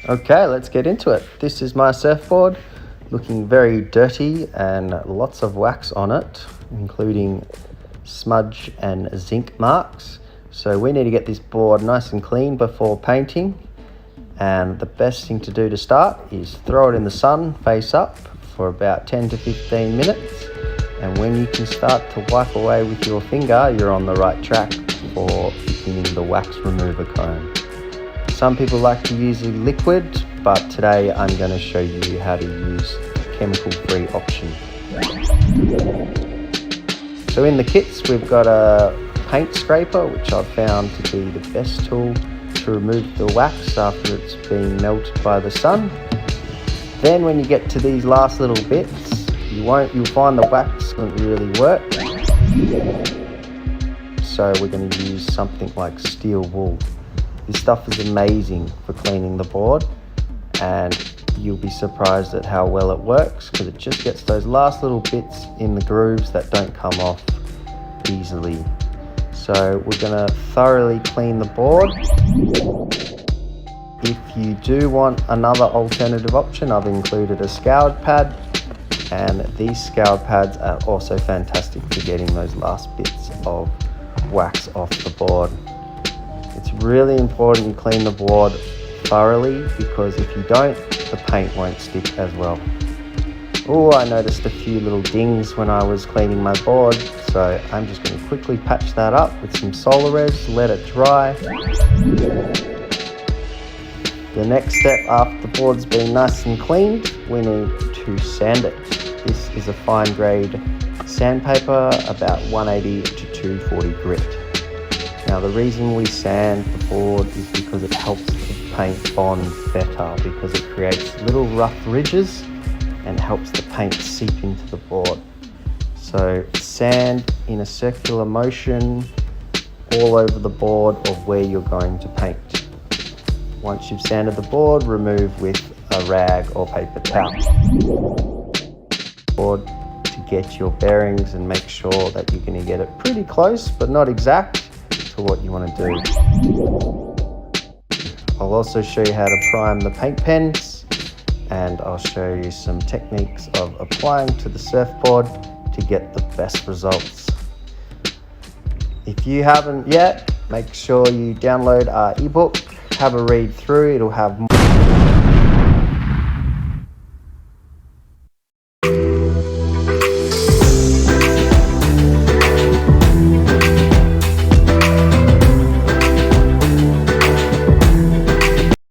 Okay, let's get into it. This is my surfboard, looking very dirty and lots of wax on it, including smudge and zinc marks. So we need to get this board nice and clean before painting. And the best thing to do to start is throw it in the sun face up for about 10 to 15 minutes. And when you can start to wipe away with your finger, you're on the right track for beginning the wax remover comb. Some people like to use a liquid, but today I'm going to show you how to use a chemical-free option. So in the kits we've got a paint scraper, which I've found to be the best tool to remove the wax after it's been melted by the sun. Then when you get to these last little bits, you'll find the wax doesn't really work. So we're going to use something like steel wool. This stuff is amazing for cleaning the board, and you'll be surprised at how well it works because it just gets those last little bits in the grooves that don't come off easily. So we're going to thoroughly clean the board. If you do want another alternative option, I've included a scoured pad, and these scoured pads are also fantastic for getting those last bits of wax off the board. It's really important you clean the board thoroughly, because if you don't, the paint won't stick as well. Oh, I noticed a few little dings when I was cleaning my board, so I'm just going to quickly patch that up with some solar res, let it dry. The next step after the board's been nice and cleaned, we need to sand it. This is a fine grade sandpaper, about 180 to 240 grit. Now the reason we sand the board is because it helps the paint bond better, because it creates little rough ridges and helps the paint seep into the board. So sand in a circular motion all over the board of where you're going to paint. Once you've sanded the board, remove with a rag or paper towel. Board to get your bearings and make sure that you're going to get it pretty close but not exact to what you want to do. I'll also show you how to prime the paint pens, and I'll show you some techniques of applying to the surfboard to get the best results. If you haven't yet, make sure you download our ebook, have a read through. It'll have more